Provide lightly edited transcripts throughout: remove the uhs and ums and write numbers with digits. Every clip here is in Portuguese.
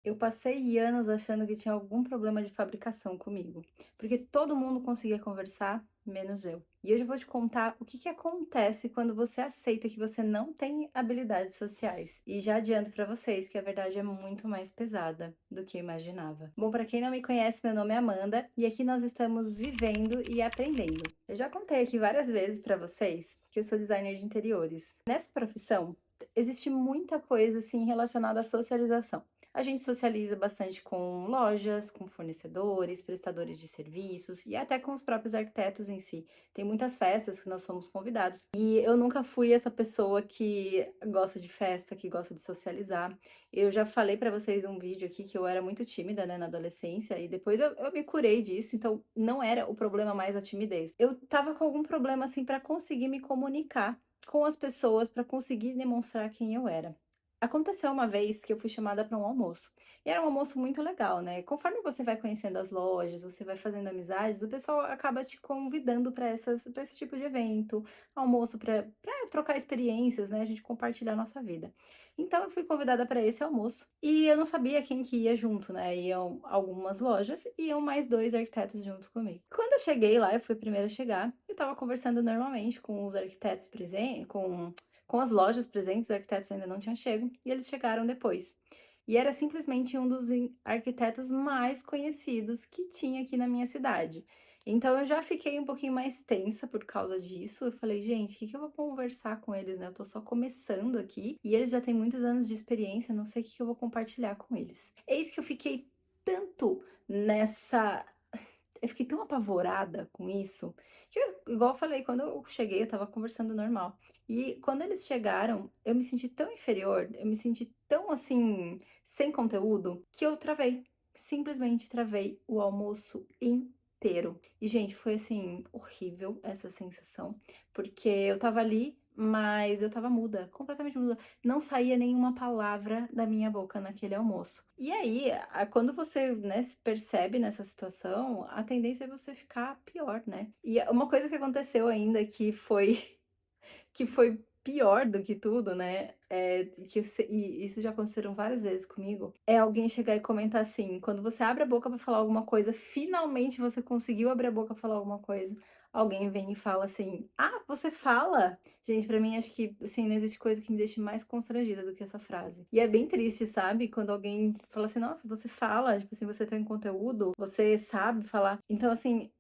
Eu passei anos achando que tinha algum problema de fabricação comigo, porque todo mundo conseguia conversar, menos eu. E hoje eu vou te contar o que que acontece quando você aceita que você não tem habilidades sociais. E já adianto para vocês que a verdade é muito mais pesada do que eu imaginava. Bom, para quem não me conhece, meu nome é Amanda e aqui nós estamos vivendo e aprendendo. Eu já contei aqui várias vezes para vocês que eu sou designer de interiores. Nessa profissão, existe muita coisa assim relacionada à socialização. A gente socializa bastante com lojas, com fornecedores, prestadores de serviços e até com os próprios arquitetos em si. Tem muitas festas que nós somos convidados e eu nunca fui essa pessoa que gosta de festa, que gosta de socializar. Eu já falei pra vocês um vídeo aqui que eu era muito tímida, né, na adolescência e depois eu me curei disso, então não era o problema mais a timidez. Eu tava com algum problema assim pra conseguir me comunicar com as pessoas, pra conseguir demonstrar quem eu era. Aconteceu uma vez que eu fui chamada para um almoço. E era um almoço muito legal, né? Conforme você vai conhecendo as lojas, você vai fazendo amizades, o pessoal acaba te convidando para esse tipo de evento, almoço para trocar experiências, né? A gente compartilhar a nossa vida. Então eu fui convidada para esse almoço e eu não sabia quem que ia junto, né? Iam algumas lojas e iam mais dois arquitetos junto comigo. Quando eu cheguei lá, eu fui a primeira a chegar, eu estava conversando normalmente com os arquitetos presentes, com as lojas presentes, os arquitetos ainda não tinham chego, e eles chegaram depois. E era simplesmente um dos arquitetos mais conhecidos que tinha aqui na minha cidade. Então eu já fiquei um pouquinho mais tensa por causa disso. Eu falei, gente, o que que eu vou conversar com eles, né? Eu tô só começando aqui e eles já têm muitos anos de experiência, não sei o que que eu vou compartilhar com eles. Eis que eu fiquei tanto nessa eu fiquei tão apavorada com isso, que igual eu falei, quando eu cheguei, eu estava conversando normal. E quando eles chegaram, eu me senti tão inferior, eu me senti tão assim, sem conteúdo, que eu travei. Simplesmente travei o almoço inteiro. E, gente, foi assim, horrível essa sensação, porque eu tava ali, mas eu tava muda, completamente muda. Não saía nenhuma palavra da minha boca naquele almoço. E aí, quando você, né, se percebe nessa situação, a tendência é você ficar pior, né? E uma coisa que aconteceu ainda que foi pior do que tudo, né? E isso já aconteceram várias vezes comigo. É alguém chegar e comentar assim, quando você abre a boca pra falar alguma coisa, finalmente você conseguiu abrir a boca pra falar alguma coisa. Alguém vem e fala assim: "Ah, você fala?" Gente, pra mim acho que assim, não existe coisa que me deixe mais constrangida do que essa frase. E é bem triste, sabe? Quando alguém fala assim: "Nossa, você fala, tipo assim, você tem conteúdo, você sabe falar". Então assim,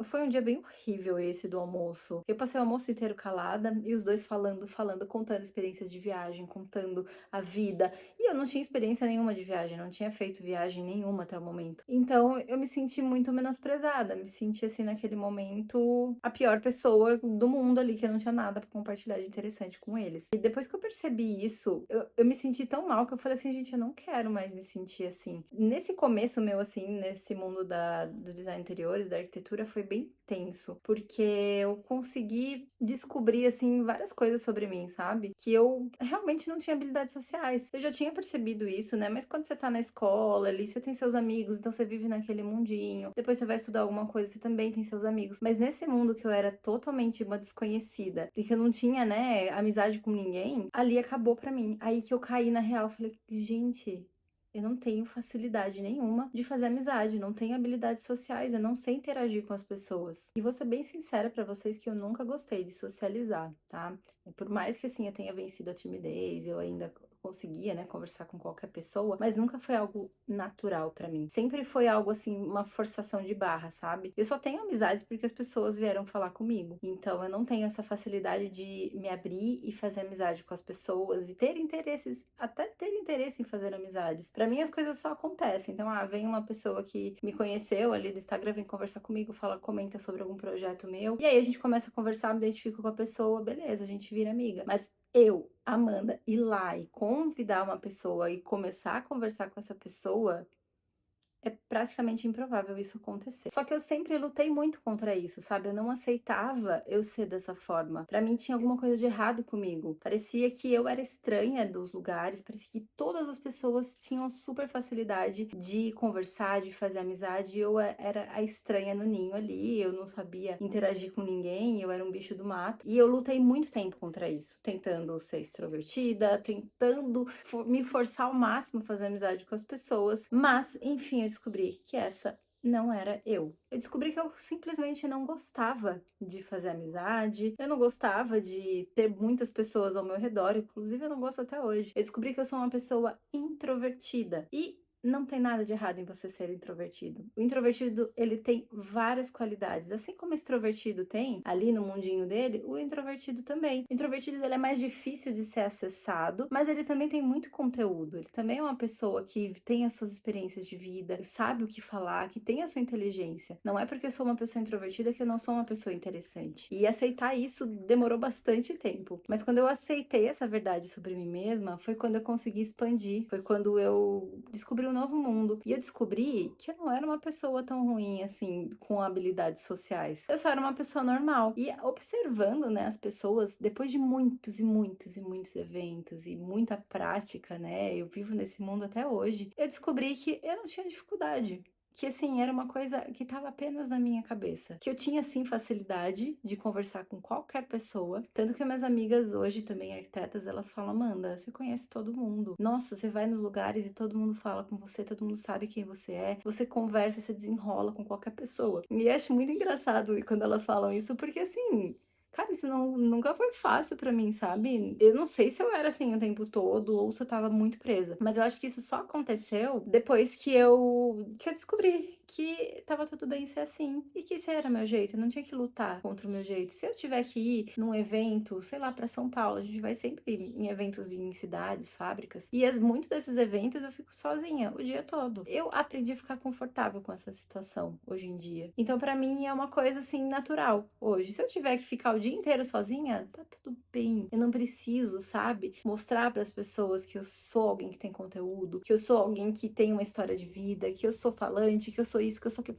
foi um dia bem horrível esse do almoço. Eu passei o almoço inteiro calada e os dois falando, contando experiências de viagem, contando a vida. E eu não tinha experiência nenhuma de viagem, não tinha feito viagem nenhuma até o momento. Então eu me senti muito menosprezada, me senti assim naquele momento a pior pessoa do mundo ali, que eu não tinha nada pra compartilhar de interessante com eles. E depois que eu percebi isso, eu me senti tão mal que eu falei assim, gente, eu não quero mais me sentir assim. Nesse começo meu, assim, nesse mundo do design interiores, da arquitetura, foi bem tenso, porque eu consegui descobrir, assim, várias coisas sobre mim, sabe? Que eu realmente não tinha habilidades sociais. Eu já tinha percebido isso, né? Mas quando você tá na escola ali, você tem seus amigos, então você vive naquele mundinho. Depois você vai estudar alguma coisa, você também tem seus amigos. Mas nesse mundo que eu era totalmente uma desconhecida e que eu não tinha, né, amizade com ninguém, ali acabou pra mim. Aí que eu caí na real, falei, gente. Eu não tenho facilidade nenhuma de fazer amizade, não tenho habilidades sociais, eu não sei interagir com as pessoas. E vou ser bem sincera pra vocês que eu nunca gostei de socializar, tá? Por mais que assim eu tenha vencido a timidez, eu ainda conseguia, né, conversar com qualquer pessoa, mas nunca foi algo natural pra mim. Sempre foi algo assim, uma forçação de barra, sabe? Eu só tenho amizades porque as pessoas vieram falar comigo. Então eu não tenho essa facilidade de me abrir e fazer amizade com as pessoas e ter interesses, até ter interesse em fazer amizades. Pra mim as coisas só acontecem. Então, vem uma pessoa que me conheceu ali do Instagram, vem conversar comigo, fala, comenta sobre algum projeto meu. E aí a gente começa a conversar, me identifico com a pessoa, beleza, a gente vira amiga. Mas eu, Amanda, ir lá e convidar uma pessoa e começar a conversar com essa pessoa é praticamente improvável isso acontecer. Só que eu sempre lutei muito contra isso, sabe? Eu não aceitava eu ser dessa forma. Pra mim tinha alguma coisa de errado comigo. Parecia que eu era estranha dos lugares, parecia que todas as pessoas tinham super facilidade de conversar, de fazer amizade, e eu era a estranha no ninho ali, eu não sabia interagir com ninguém, eu era um bicho do mato. E eu lutei muito tempo contra isso, tentando ser extrovertida, tentando me forçar ao máximo a fazer amizade com as pessoas, mas enfim, eu descobri que essa não era eu. Eu descobri que eu simplesmente não gostava de fazer amizade, eu não gostava de ter muitas pessoas ao meu redor, inclusive eu não gosto até hoje. Eu descobri que eu sou uma pessoa introvertida e não tem nada de errado em você ser introvertido. O introvertido, ele tem várias qualidades. Assim como o extrovertido tem, ali no mundinho dele, o introvertido também. O introvertido, ele é mais difícil de ser acessado, mas ele também tem muito conteúdo. Ele também é uma pessoa que tem as suas experiências de vida, sabe o que falar, que tem a sua inteligência. Não é porque eu sou uma pessoa introvertida que eu não sou uma pessoa interessante. E aceitar isso demorou bastante tempo. Mas quando eu aceitei essa verdade sobre mim mesma, foi quando eu consegui expandir. Foi quando eu descobri um novo mundo. E eu descobri que eu não era uma pessoa tão ruim assim, com habilidades sociais. Eu só era uma pessoa normal. E observando, né, as pessoas, depois de muitos e muitos e muitos eventos e muita prática, né, eu vivo nesse mundo até hoje, eu descobri que eu não tinha dificuldade. Que assim, era uma coisa que estava apenas na minha cabeça. Que eu tinha sim facilidade de conversar com qualquer pessoa. Tanto que minhas amigas hoje também arquitetas, elas falam: Amanda, você conhece todo mundo. Nossa, você vai nos lugares e todo mundo fala com você, todo mundo sabe quem você é. Você conversa, você desenrola com qualquer pessoa. E eu acho muito engraçado quando elas falam isso, porque assim. Cara, isso nunca foi fácil pra mim, sabe? Eu não sei se eu era assim o tempo todo ou se eu tava muito presa. Mas eu acho que isso só aconteceu depois que eu descobri que tava tudo bem ser assim. E que esse era meu jeito. Eu não tinha que lutar contra o meu jeito. Se eu tiver que ir num evento, sei lá, pra São Paulo, a gente vai sempre em eventos em cidades, fábricas. E muitos desses eventos eu fico sozinha o dia todo. Eu aprendi a ficar confortável com essa situação hoje em dia. Então, pra mim, é uma coisa assim natural hoje. Se eu tiver que ficar o dia inteiro sozinha, tá tudo bem. Eu não preciso, sabe, mostrar para as pessoas que eu sou alguém que tem conteúdo, que eu sou alguém que tem uma história de vida, que eu sou falante, que eu sou isso, que eu sou aquilo.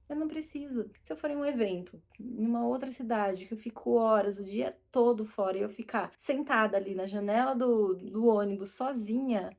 Eu não preciso. Se eu for em um evento, em uma outra cidade, que eu fico horas, o dia todo fora, e eu ficar sentada ali na janela do ônibus sozinha,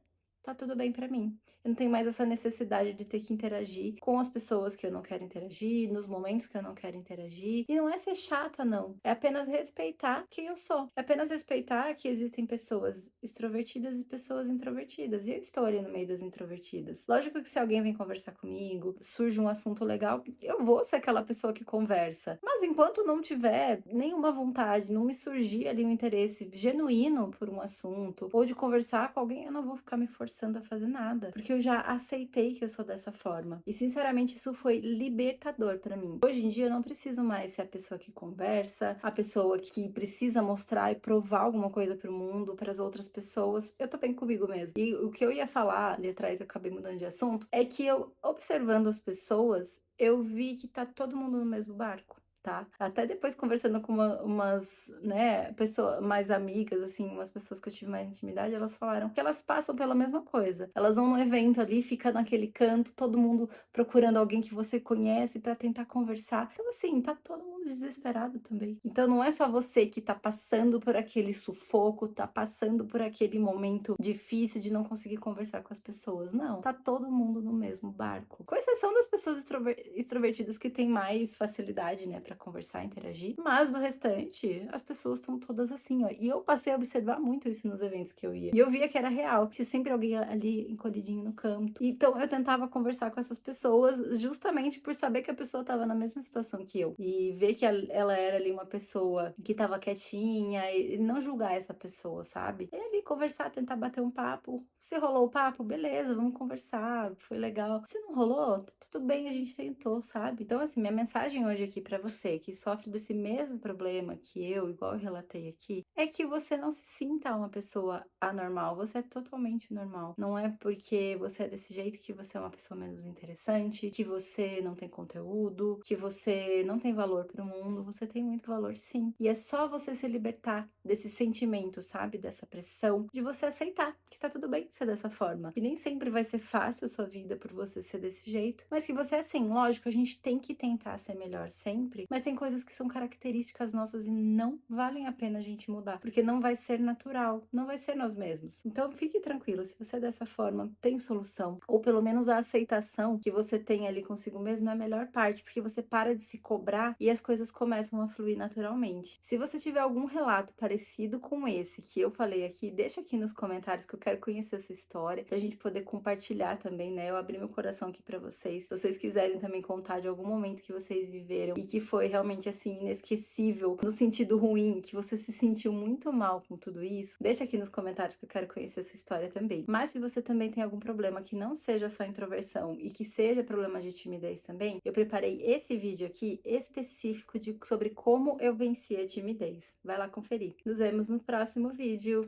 tá tudo bem pra mim. Eu não tenho mais essa necessidade de ter que interagir com as pessoas que eu não quero interagir, nos momentos que eu não quero interagir. E não é ser chata, não. É apenas respeitar quem eu sou. É apenas respeitar que existem pessoas extrovertidas e pessoas introvertidas. E eu estou ali no meio das introvertidas. Lógico que se alguém vem conversar comigo, surge um assunto legal, eu vou ser aquela pessoa que conversa. Mas enquanto não tiver nenhuma vontade, não me surgir ali um interesse genuíno por um assunto, ou de conversar com alguém, eu não vou ficar me forçando a fazer nada, porque eu já aceitei que eu sou dessa forma. E sinceramente, isso foi libertador pra mim. Hoje em dia eu não preciso mais ser a pessoa que conversa, a pessoa que precisa mostrar e provar alguma coisa pro mundo, para as outras pessoas. Eu tô bem comigo mesmo. E o que eu ia falar ali atrás, eu acabei mudando de assunto, é que eu, observando as pessoas, eu vi que tá todo mundo no mesmo barco. Tá? Até depois conversando com umas, né, pessoas mais amigas, assim, umas pessoas que eu tive mais intimidade, elas falaram que elas passam pela mesma coisa. Elas vão no evento ali, fica naquele canto, todo mundo procurando alguém que você conhece para tentar conversar. Então, assim, tá todo mundo desesperado também. Então, não é só você que tá passando por aquele sufoco, tá passando por aquele momento difícil de não conseguir conversar com as pessoas. Não, tá todo mundo no mesmo barco. Com exceção das pessoas extrovertidas que têm mais facilidade, né, para conversar, interagir, mas do restante, as pessoas estão todas assim, ó. E eu passei a observar muito isso nos eventos que eu ia. E eu via que era real, tinha sempre alguém ali encolhidinho no canto. Então eu tentava conversar com essas pessoas justamente por saber que a pessoa estava na mesma situação que eu. E ver que ela era ali uma pessoa que estava quietinha e não julgar essa pessoa, sabe? E ali conversar, tentar bater um papo. Se rolou o papo, beleza, vamos conversar, foi legal. Se não rolou, tá tudo bem, a gente tentou, sabe? Então assim, minha mensagem hoje aqui para você você que sofre desse mesmo problema que eu, igual eu relatei aqui, é que você não se sinta uma pessoa anormal, você é totalmente normal. Não é porque você é desse jeito que você é uma pessoa menos interessante, que você não tem conteúdo, que você não tem valor para o mundo, você tem muito valor sim. E é só você se libertar desse sentimento, sabe? Dessa pressão, de você aceitar que tá tudo bem ser dessa forma. E nem sempre vai ser fácil a sua vida por você ser desse jeito, mas que você é assim, lógico, a gente tem que tentar ser melhor sempre, mas tem coisas que são características nossas e não valem a pena a gente mudar, porque não vai ser natural, não vai ser nós mesmos. Então fique tranquilo, se você é dessa forma, tem solução, ou pelo menos a aceitação que você tem ali consigo mesmo é a melhor parte, porque você para de se cobrar e as coisas começam a fluir naturalmente. Se você tiver algum relato parecido com esse que eu falei aqui, deixa aqui nos comentários que eu quero conhecer a sua história, pra gente poder compartilhar também, né? Eu abri meu coração aqui pra vocês. Se vocês quiserem também contar de algum momento que vocês viveram e que foi realmente assim inesquecível, no sentido ruim, que você se sentiu muito mal com tudo isso, deixa aqui nos comentários que eu quero conhecer a sua história também. Mas se você também tem algum problema que não seja só introversão e que seja problema de timidez também, eu preparei esse vídeo aqui específico sobre como eu venci a timidez. Vai lá conferir. Nos vemos no próximo vídeo.